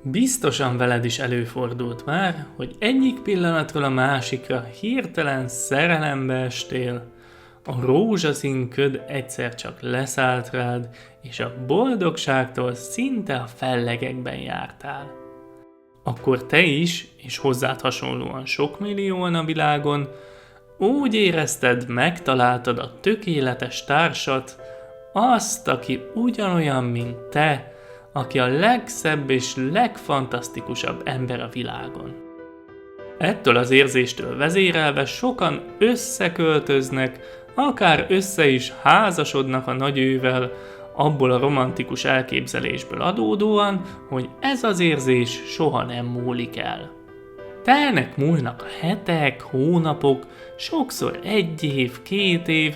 Biztosan veled is előfordult már, hogy egyik pillanatról a másikra hirtelen szerelembe estél, a rózsaszín köd egyszer csak leszállt rád, és a boldogságtól szinte a fellegekben jártál. Akkor te is, és hozzád hasonlóan sok millióan a világon, úgy érezted, megtaláltad a tökéletes társat, azt, aki ugyanolyan, mint te, aki a legszebb és legfantasztikusabb ember a világon. Ettől az érzéstől vezérelve sokan összeköltöznek, akár össze is házasodnak a nagyővel, abból a romantikus elképzelésből adódóan, hogy ez az érzés soha nem múlik el. Múlnak a hetek, hónapok, sokszor 1 év, 2 év,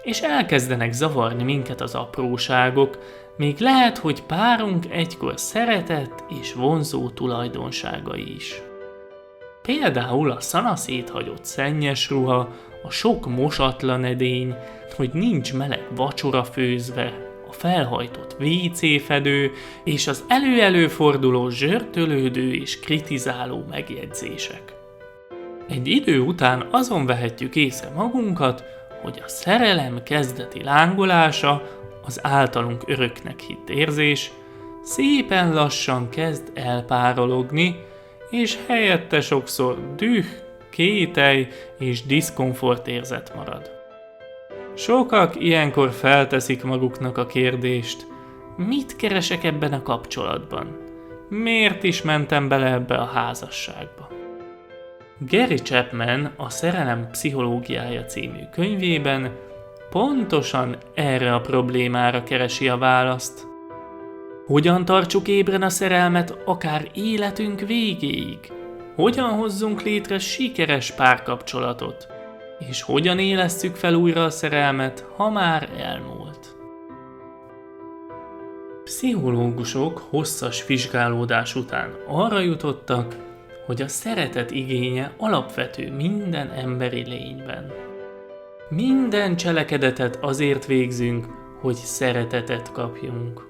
és elkezdenek zavarni minket az apróságok, még lehet, hogy párunk egykor szeretett és vonzó tulajdonságai is. Például a szanaszéthagyott szennyes ruha, a sok mosatlan edény, hogy nincs meleg vacsora főzve, a felhajtott WC fedő és az előforduló zsörtölődő és kritizáló megjegyzések. Egy idő után azon vehetjük észre magunkat, hogy a szerelem kezdeti lángolása, az általunk öröknek hitt érzés szépen lassan kezd elpárologni, és helyette sokszor düh, kételj és diszkomfort érzet marad. Sokak ilyenkor felteszik maguknak a kérdést, mit keresek ebben a kapcsolatban? Miért is mentem bele ebbe a házasságba? Gary Chapman a Szerelem pszichológiája című könyvében pontosan erre a problémára keresi a választ. Hogyan tartsuk ébren a szerelmet akár életünk végéig? Hogyan hozzunk létre sikeres párkapcsolatot? És hogyan élesszük fel újra a szerelmet, ha már elmúlt? Pszichológusok hosszas vizsgálódás után arra jutottak, hogy a szeretet igénye alapvető minden emberi lényben. Minden cselekedetet azért végzünk, hogy szeretetet kapjunk.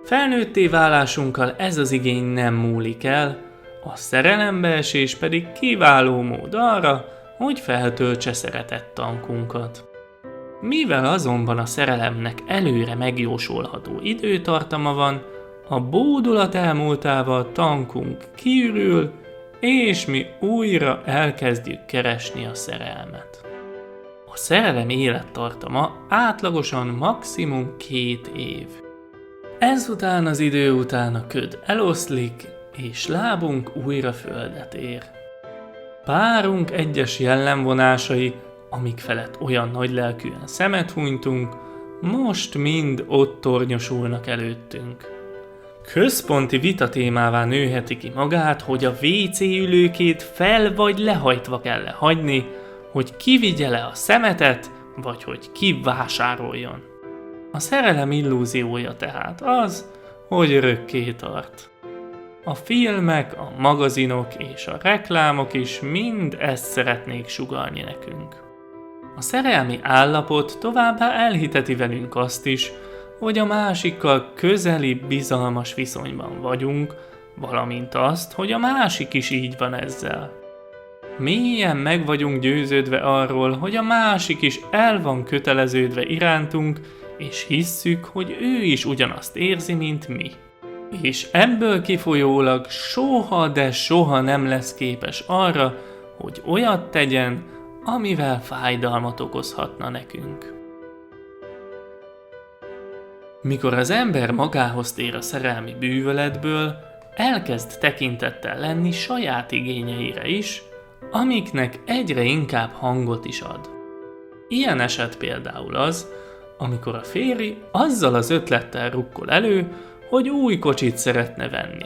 Felnőtté válásunkkal ez az igény nem múlik el, a szerelembeesés pedig kiváló mód arra, hogy feltöltse szeretettankunkat. Mivel azonban a szerelemnek előre megjósolható időtartama van, a bódulat elmúltával tankunk kiürül, és mi újra elkezdjük keresni a szerelmet. A szerelem élettartama átlagosan maximum 2 év. Ezután az idő után a köd eloszlik, és lábunk újra földet ér. Párunk egyes jellemvonásai, amik felett olyan nagylelkűen szemet hunytunk, most mind ott tornyosulnak előttünk. Központi vitatémává nőheti ki magát, hogy a WC ülőkét fel vagy lehajtva kell hagyni, hogy ki vigye le a szemetet, vagy hogy ki vásároljon. A szerelem illúziója tehát az, hogy örökké tart. A filmek, a magazinok és a reklámok is mind ezt szeretnék sugallni nekünk. A szerelmi állapot továbbá elhiteti velünk azt is, hogy a másikkal közeli, bizalmas viszonyban vagyunk, valamint azt, hogy a másik is így van ezzel. Mélyen meg vagyunk győződve arról, hogy a másik is el van köteleződve irántunk, és hisszük, hogy ő is ugyanazt érzi, mint mi. És ebből kifolyólag soha, de soha nem lesz képes arra, hogy olyat tegyen, amivel fájdalmat okozhatna nekünk. Mikor az ember magához tér a szerelmi bűvöletből, elkezd tekintettel lenni saját igényeire is, amiknek egyre inkább hangot is ad. Ilyen eset például az, amikor a férj azzal az ötlettel rukkol elő, hogy új kocsit szeretne venni.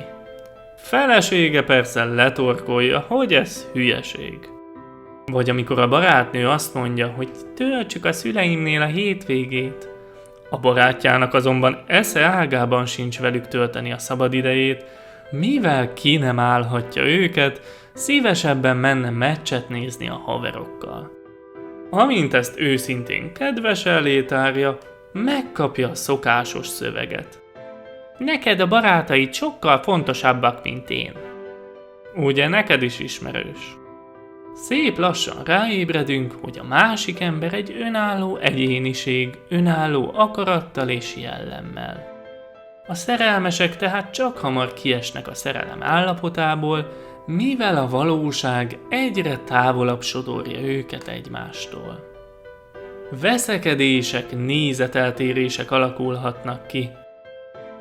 Felesége persze letorkolja, hogy ez hülyeség. Vagy amikor a barátnő azt mondja, hogy töltsük a szüleimnél a hétvégét. A barátjának azonban esze ágában sincs velük tölteni a szabadidejét, mivel ki nem állhatja őket, szívesebben menne meccset nézni a haverokkal. Amint ezt őszintén kedves elé tárja, megkapja a szokásos szöveget. Neked a barátaid sokkal fontosabbak, mint én. Ugye neked is ismerős? Szép lassan ráébredünk, hogy a másik ember egy önálló egyéniség, önálló akarattal és jellemmel. A szerelmesek tehát csak hamar kiesnek a szerelem állapotából, mivel a valóság egyre távolabb sodorja őket egymástól. Veszekedések, nézeteltérések alakulhatnak ki.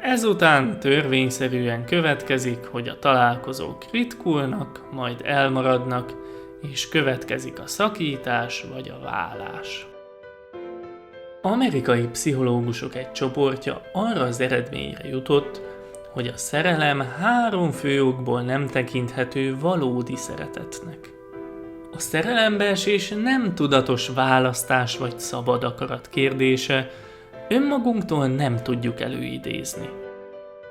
Ezután törvényszerűen következik, hogy a találkozók ritkulnak, majd elmaradnak, és következik a szakítás vagy a válás. Amerikai pszichológusok egy csoportja arra az eredményre jutott, hogy a szerelem 3 fő okból nem tekinthető valódi szeretetnek. A szerelembeesés nem tudatos választás vagy szabad akarat kérdése, önmagunktól nem tudjuk előidézni.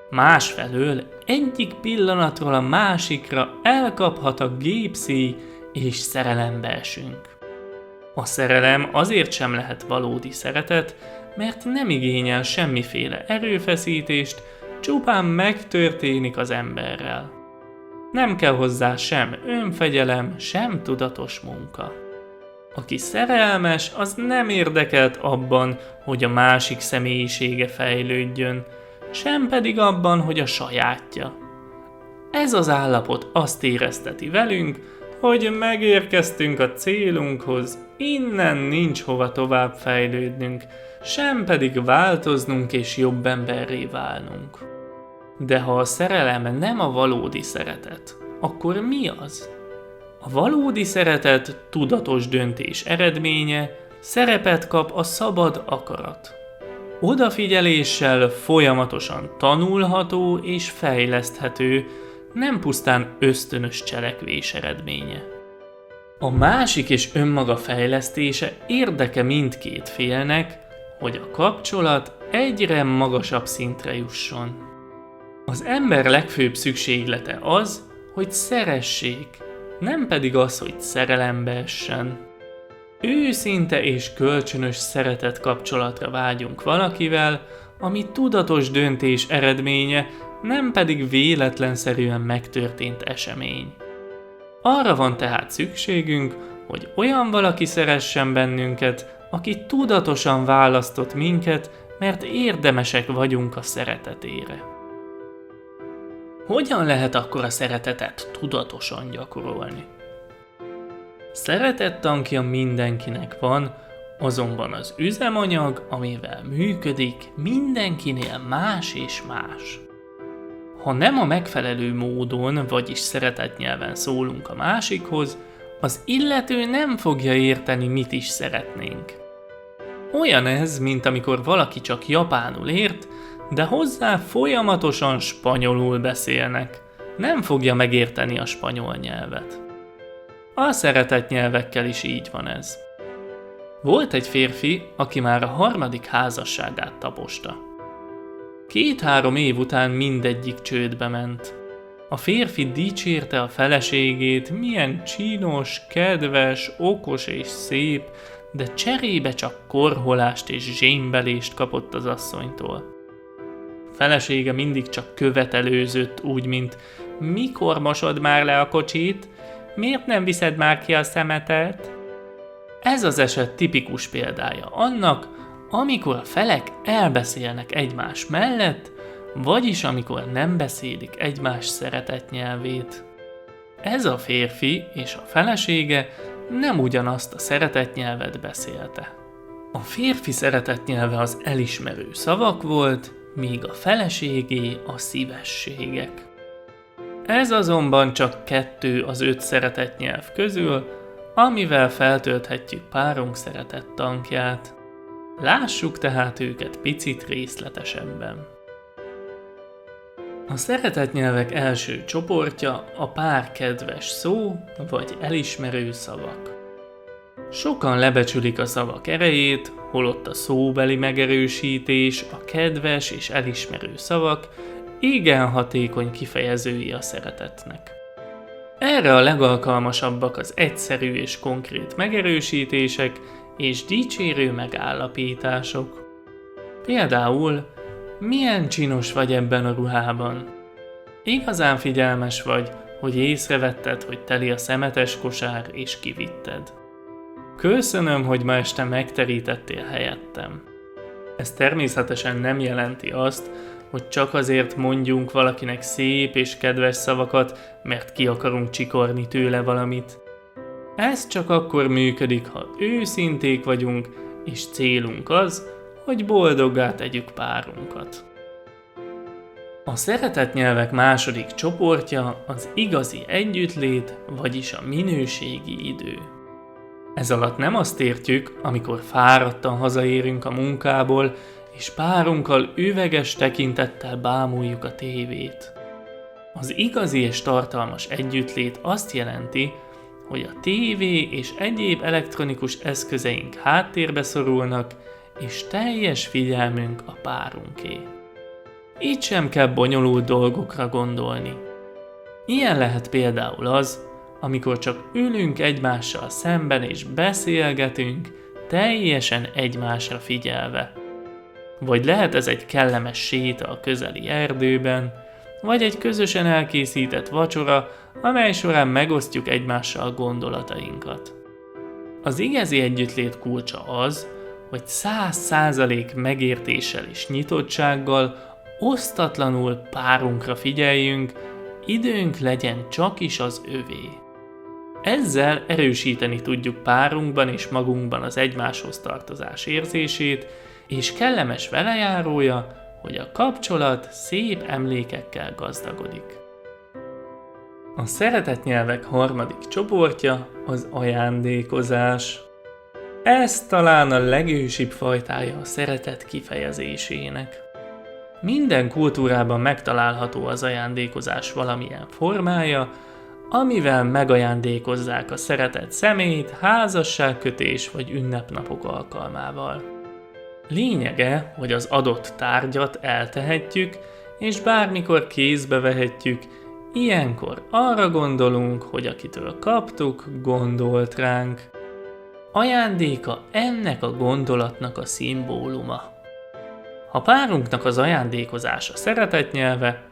Másfelől egyik pillanatról a másikra elkaphat a gépszíj, és szerelembe esünk. A szerelem azért sem lehet valódi szeretet, mert nem igényel semmiféle erőfeszítést, csupán megtörténik az emberrel. Nem kell hozzá sem önfegyelem, sem tudatos munka. Aki szerelmes, az nem érdekelt abban, hogy a másik személyisége fejlődjön, sem pedig abban, hogy a sajátja. Ez az állapot azt érezteti velünk, hogy megérkeztünk a célunkhoz, innen nincs hova tovább fejlődnünk, sem pedig változnunk és jobb emberré válnunk. De ha a szerelem nem a valódi szeretet, akkor mi az? A valódi szeretet tudatos döntés eredménye, szerepet kap a szabad akarat. Odafigyeléssel folyamatosan tanulható és fejleszthető, nem pusztán ösztönös cselekvés eredménye. A másik és önmaga fejlesztése érdeke mindkét félnek, hogy a kapcsolat egyre magasabb szintre jusson. Az ember legfőbb szükséglete az, hogy szeressék, nem pedig az, hogy szerelembe essen. Őszinte és kölcsönös szeretet kapcsolatra vágyunk valakivel, ami tudatos döntés eredménye, nem pedig véletlenszerűen megtörtént esemény. Arra van tehát szükségünk, hogy olyan valaki szeressen bennünket, aki tudatosan választott minket, mert érdemesek vagyunk a szeretetére. Hogyan lehet akkor a szeretetet tudatosan gyakorolni? Szeretettankja mindenkinek van, azonban az üzemanyag, amivel működik, mindenkinél más és más. Ha nem a megfelelő módon, vagyis szeretetnyelven szólunk a másikhoz, az illető nem fogja érteni, mit is szeretnénk. Olyan ez, mint amikor valaki csak japánul ért, de hozzá folyamatosan spanyolul beszélnek. Nem fogja megérteni a spanyol nyelvet. A szeretetnyelvekkel is így van ez. Volt egy férfi, aki már a 3. házasságát taposta. 2-3 év után mindegyik csődbe ment. A férfi dicsérte a feleségét, milyen csinos, kedves, okos és szép, de cserébe csak korholást és zsémbelést kapott az asszonytól. A felesége mindig csak követelőzött, úgy, mint mikor mosod már le a kocsit, miért nem viszed már ki a szemetet? Ez az eset tipikus példája annak, amikor a felek elbeszélnek egymás mellett, vagyis amikor nem beszélik egymás szeretetnyelvét. Ez a férfi és a felesége nem ugyanazt a szeretetnyelvet beszélte. A férfi szeretetnyelve az elismerő szavak volt, míg a feleségé a szívességek. Ez azonban csak 2 az 5 szeretetnyelv közül, amivel feltölthetjük párunk szeretettankját. Lássuk tehát őket picit részletesebben. A szeretetnyelvek első csoportja a pár kedves szó vagy elismerő szavak. Sokan lebecsülik a szavak erejét, holott a szóbeli megerősítés, a kedves és elismerő szavak igen hatékony kifejezői a szeretetnek. Erre a legalkalmasabbak az egyszerű és konkrét megerősítések és dicsérő megállapítások. Például, milyen csinos vagy ebben a ruhában. Igazán figyelmes vagy, hogy észrevetted, hogy teli a szemetes kosár és kivitted. Köszönöm, hogy ma este megterítettél helyettem. Ez természetesen nem jelenti azt, hogy csak azért mondjunk valakinek szép és kedves szavakat, mert ki akarunk csikorni tőle valamit. Ez csak akkor működik, ha őszinték vagyunk, és célunk az, hogy boldoggá tegyük párunkat. A szeretett nyelvek második csoportja az igazi együttlét, vagyis a minőségi idő. Ez alatt nem azt értjük, amikor fáradtan hazaérünk a munkából, és párunkkal üveges tekintettel bámuljuk a tévét. Az igazi és tartalmas együttlét azt jelenti, hogy a tévé és egyéb elektronikus eszközeink háttérbe szorulnak, és teljes figyelmünk a párunké. Így sem kell bonyolult dolgokra gondolni. Ilyen lehet például az, amikor csak ülünk egymással szemben és beszélgetünk, teljesen egymásra figyelve. Vagy lehet ez egy kellemes séta a közeli erdőben, vagy egy közösen elkészített vacsora, amely során megosztjuk egymással gondolatainkat. Az igazi együttlét kulcsa az, hogy 100% megértéssel és nyitottsággal, osztatlanul párunkra figyeljünk, időnk legyen csakis az övé. Ezzel erősíteni tudjuk párunkban és magunkban az egymáshoz tartozás érzését, és kellemes velejárója, hogy a kapcsolat szép emlékekkel gazdagodik. A szeretett nyelvek harmadik csoportja az ajándékozás. Ez talán a legősibb fajtája a szeretet kifejezésének. Minden kultúrában megtalálható az ajándékozás valamilyen formája, amivel megajándékozzák a szeretett személyt házasságkötés vagy ünnepnapok alkalmával. Lényege, hogy az adott tárgyat eltehetjük, és bármikor kézbe vehetjük, ilyenkor arra gondolunk, hogy akitől kaptuk, gondolt ránk. Ajándéka ennek a gondolatnak a szimbóluma. Ha párunknak az ajándékozása szeretett nyelve,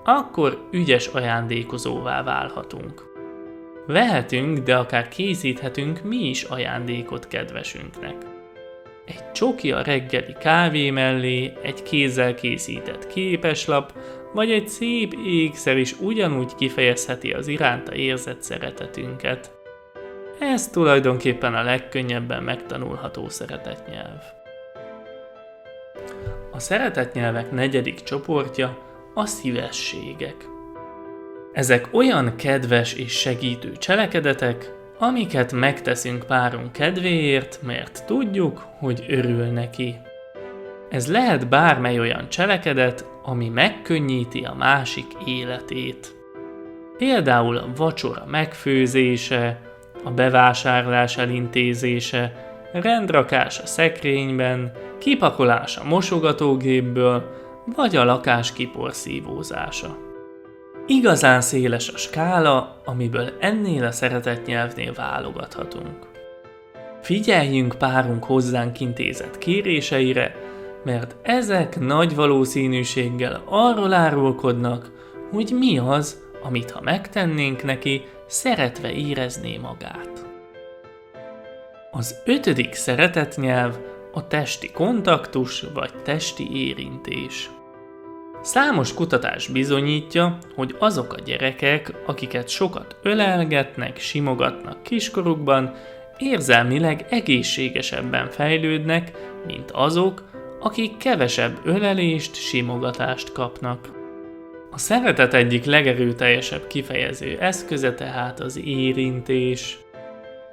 akkor ügyes ajándékozóvá válhatunk. Vehetünk, de akár készíthetünk mi is ajándékot kedvesünknek. Egy csoki a reggeli kávé mellé, egy kézzel készített képeslap, vagy egy szép ékszer is ugyanúgy kifejezheti az iránta érzett szeretetünket. Ez tulajdonképpen a legkönnyebben megtanulható szeretetnyelv. A szeretetnyelvek negyedik csoportja a szívességek. Ezek olyan kedves és segítő cselekedetek, amiket megteszünk párunk kedvéért, mert tudjuk, hogy örül neki. Ez lehet bármely olyan cselekedet, ami megkönnyíti a másik életét. Például a vacsora megfőzése, a bevásárlás elintézése, rendrakás a szekrényben, kipakolás a mosogatógépből, vagy a lakás kiporszívózása. Igazán széles a skála, amiből ennél a szeretetnyelvnél válogathatunk. Figyeljünk párunk hozzánk intézett kéréseire, mert ezek nagy valószínűséggel arról árulkodnak, hogy mi az, amit ha megtennénk neki, szeretve érezné magát. Az 5. szeretetnyelv a testi kontaktus vagy testi érintés. Számos kutatás bizonyítja, hogy azok a gyerekek, akiket sokat ölelgetnek, simogatnak kiskorukban, érzelmileg egészségesebben fejlődnek, mint azok, akik kevesebb ölelést, simogatást kapnak. A szeretet egyik legerőteljesebb kifejező eszköze tehát az érintés.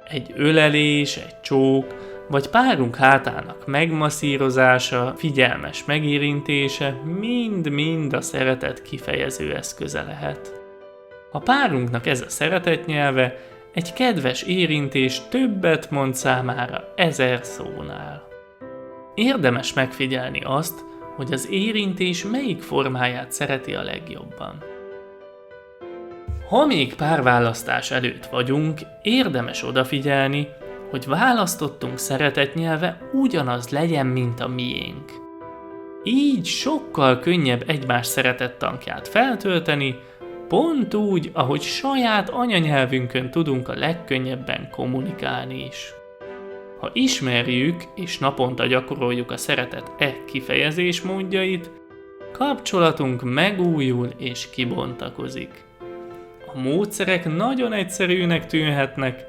Egy ölelés, egy csók, vagy párunk hátának megmasszírozása, figyelmes megérintése mind-mind a szeretet kifejező eszköze lehet. Ha párunknak ez a szeretetnyelve, egy kedves érintés többet mond számára 1000 szónál. Érdemes megfigyelni azt, hogy az érintés melyik formáját szereti a legjobban. Ha még párválasztás előtt vagyunk, érdemes odafigyelni, hogy választottunk szeretetnyelve ugyanaz legyen, mint a miénk. Így sokkal könnyebb egymás szeretett tankját feltölteni, pont úgy, ahogy saját anyanyelvünkön tudunk a legkönnyebben kommunikálni is. Ha ismerjük és naponta gyakoroljuk a szeretet kifejezés módjait, kapcsolatunk megújul és kibontakozik. A módszerek nagyon egyszerűnek tűnhetnek,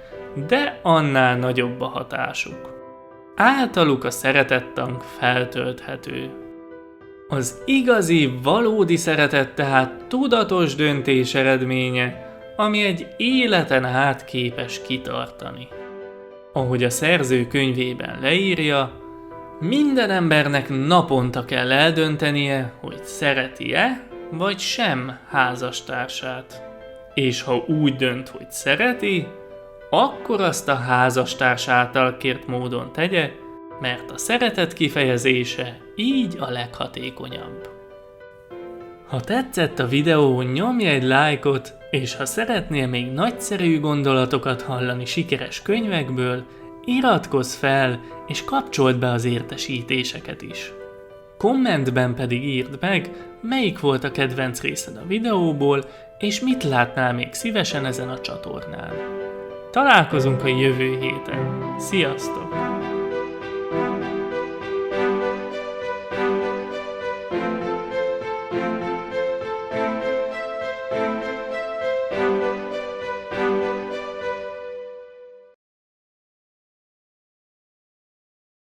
de annál nagyobb a hatásuk. Általuk a szeretettank feltölthető. Az igazi, valódi szeretet tehát tudatos döntés eredménye, ami egy életen át képes kitartani. Ahogy a szerző könyvében leírja, minden embernek naponta kell eldöntenie, hogy szereti-e vagy sem házastársát. És ha úgy dönt, hogy szereti, akkor azt a házastárs által kért módon tegye, mert a szeretet kifejezése így a leghatékonyabb. Ha tetszett a videó, nyomj egy lájkot, és ha szeretnél még nagyszerű gondolatokat hallani sikeres könyvekből, iratkozz fel, és kapcsold be az értesítéseket is. Kommentben pedig írd meg, melyik volt a kedvenc részed a videóból, és mit látnál még szívesen ezen a csatornán. Találkozunk a jövő héten. Sziasztok!